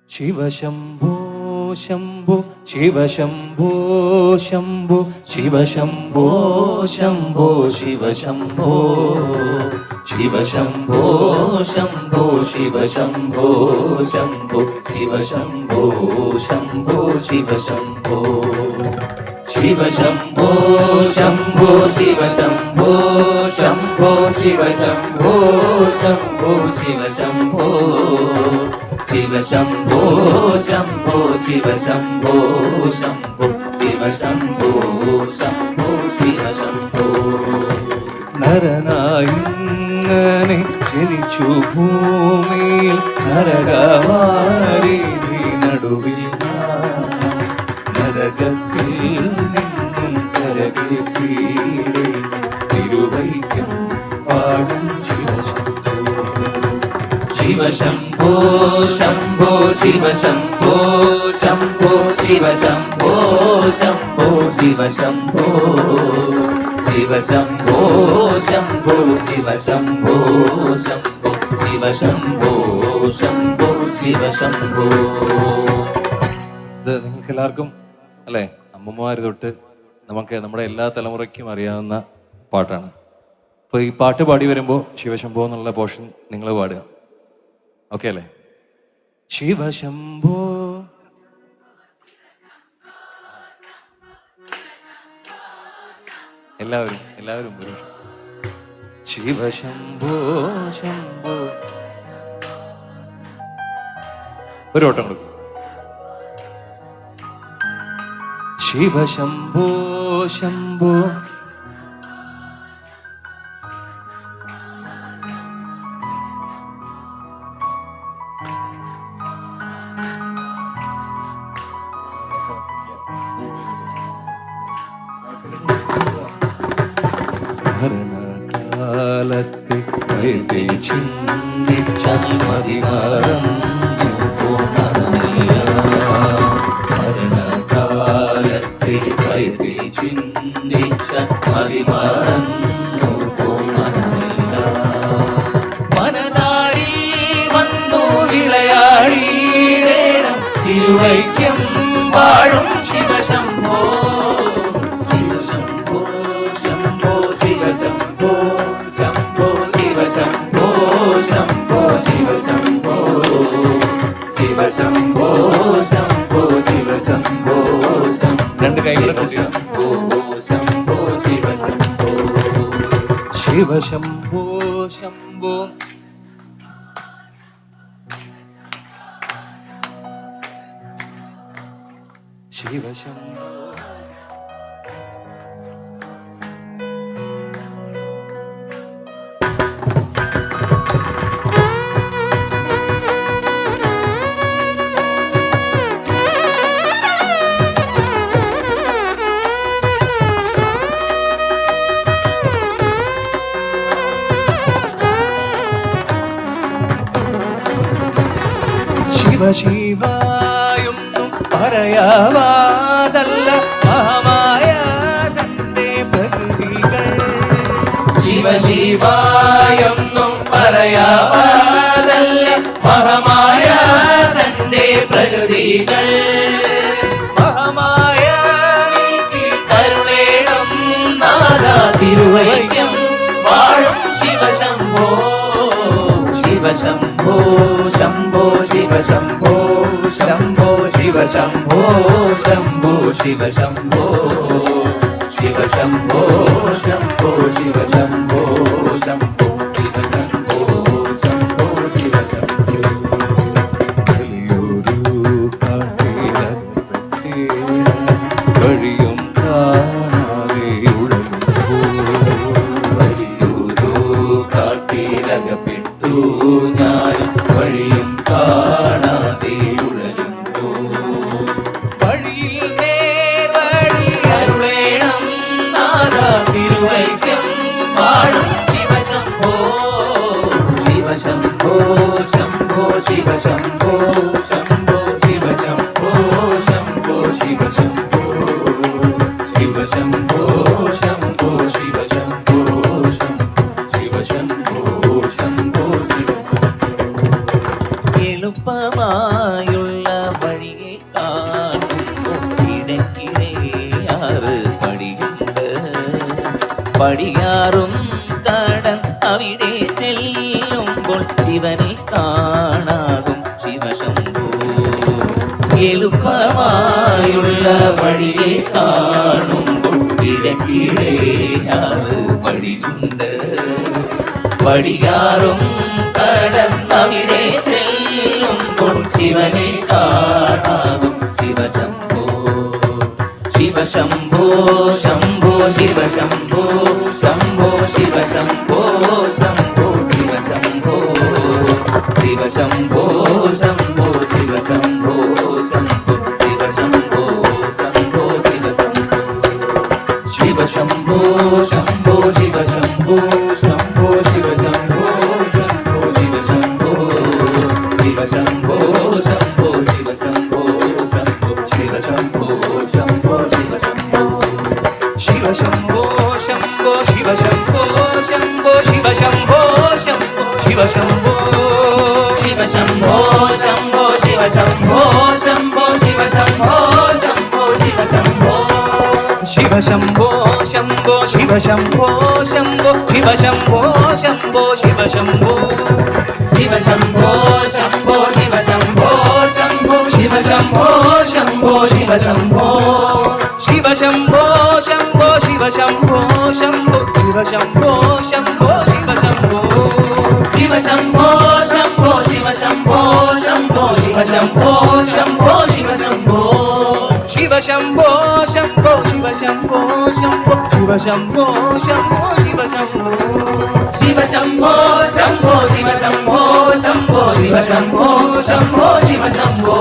ശിവശംഭോ ശംഭോ ശിവശംഭോ ശംഭോ ശിവശംഭോ ശംഭോ ശിവശംഭോ ശിവശംഭോ ശംഭോ ശിവശംഭോ ശംഭോ ശിവശംഭോ ശംഭോ ശിവശംഭോ ശിവശംഭോ ശംഭോ ശിവശംഭോ ശംഭോ ശിവശംഭോ ശംഭോ ശിവശംഭോ ശിവശംഭോ ശംഭോ ശിവശംഭോ ശംഭോ ശിവശംഭോ ശംഭോ ശിവശംഭോ. നരനായിങ്ങനെ ജനിച്ചു ഭൂമിയിൽ നരകവാരിധി നടുവിൽ നരകത്തിൽ നിന്നും കരകേറ്റീടെ തിരുവൈക്കം പാടും ശിവശംഭോ ശിവശംഭോ ശംഭോ ശിവശംഭോ ശംഭോ ശിവശംഭോ ശംഭോ ശിവശംഭോ ശിവശംഭോ ശംഭോ ശിവശംഭോ ശംഭോ ശിവശംഭോ ശംഭോ ശിവശംഭോ. ഇത് നിങ്ങൾക്ക് എല്ലാവർക്കും അല്ലേ, അമ്മമാര് തൊട്ട് നമുക്ക് നമ്മുടെ എല്ലാ തലമുറയ്ക്കും അറിയാവുന്ന പാട്ടാണ്. അപ്പോൾ ഈ പാട്ട് പാടി വരുമ്പോൾ ശിവശംഭോ എന്നുള്ള പോർഷൻ നിങ്ങൾ പാടുക. ഓക്കെ അല്ലേ? ശിവശംഭോ എല്ലാവരും ശിവശംഭോ ശംഭോ. ഒരു ഓട്ടം കൊടുക്കും. ശിവശംഭോ ശംഭോ ഭരണകാലത്ത് ചിന്തിച്ചാൽ മതിമാറം ഭരണകാലത്ത് ചിന്തിച്ചാൽ മതിമാറന്നു പോമനമില്ല. മനതാരിൽ വന്നു വിളയാടിയിടേണം തിരുവൈക്കം വാഴും ശിവശംഭോ ശിവശംഭോ ശംഭോ ശിവശംഭോ ശംഭോ ശിവശംഭോ ശംഭോ ശിവശംഭോ ശിവശംഭോ ശംഭോ ശിവശംഭോ രണ്ട് കൈകളും ശംഭോ ശംഭോ ശിവശംഭോ ശിവശംഭോ ശംഭോ ശിവശംഭോ. ശിവശിവായൊന്നും പറയാവാതല്ല മഹാമായ തന്റെ പ്രകൃതികൾ. ശിവശിവായൊന്നും പറയാവാതല്ല മഹാമായ തന്റെ പ്രകൃതികൾ. മഹാമായ കരുണേണം നാദാ തിരുവൈക്കം വാഴും ശിവശംഭോ ശിവശംഭോ ശംഭോ ശിവശംഭോ ശംഭോ ശിവശംഭോ ശംഭോ ശിവശംഭോ ശിവശംഭോ ശംഭോ ശിവശംഭോ ശംഭോ ശിവശംഭോ ശംഭോ ശിവശംഭോ. വഴിയും കാണാതെ വലിയൊരു കാട്ടിലകപ്പെട്ടു ഞാൻ വഴിയും കാണാതെ ഉഴലുമ്പോ. വഴിയിൽ നേർവഴി അരുളേണം നാദാ തിരുവൈക്കം വാഴും ശിവശംഭോ പടിയാറും കടൻ അവിടെ ചെല്ലുമ്പോൾ ശിവനെ കാണാകും ശിവശംഭോ. എളുപ്പമായുള്ള വഴിയെ കാണുമ്പോൾ ഇടയ്ക്കിടെ അത് വഴിയുണ്ട്. പടിയാറും കടൻ അവിടെ ചെല്ലുമ്പോൾ ശിവനെ കാണാകും ശിവശംഭോ. ശിവശംഭോ ശംഭോ ശിവശംഭോ ശംഭോ ശിവശംഭോ ശംഭോ ശിവശംഭോ. ശിവശംഭോ ശംഭോ ശിവശംഭോ ശംഭോ ശിവശംഭോ ശംഭോ ശിവശംഭോ. ശിവശംഭോ ശംഭോ ശിവശംഭോ ശംഭോ ശിവശംഭോ ശംഭോ ശിവശംഭോ. ശിവശംഭോ ശംഭോ ശിവശംഭോ ശംഭോ ശിവശംഭോ ശംഭോ ശിവശംഭോ. ശിവശംഭോ ശംഭോ ശിവശംഭോ ശംഭോ ശിവശംഭോ ശംഭോ ശിവശംഭോ. ശിവശംഭോ ശംഭോ ശിവശംഭോ ശംഭോ ശിവശംഭോ ശംഭോ ശിവശംഭോ. ശിവശംഭോ ശംഭോ ശിവശംഭോ ശംഭോ ശിവശംഭോ ശംഭോ ശിവശംഭോ. ശിവശംഭോ ശംഭോ ശിവശംഭോ ശംഭോ ശിവശംഭോ ശംഭോ ശിവശംഭോ. ശിവശംഭോ ശംഭോ ശിവശംഭോ ശംഭോ ശിവശംഭോ ശംഭോ ശിവശംഭോ. ശിവശംഭോ ശംഭോ ശിവശംഭോ ശംഭോ ശിവശംഭോ ശംഭോ ശിവശംഭോ. ശിവശംഭോ ശംഭോ ശിവശംഭോ ശംഭോ ശിവശംഭോ ശംഭോ ശിവശംഭോ. ശിവശംഭോ ശംഭോ ശിവശംഭോ ശംഭോ ശിവശംഭോ ശംഭോ ശിവശംഭോ.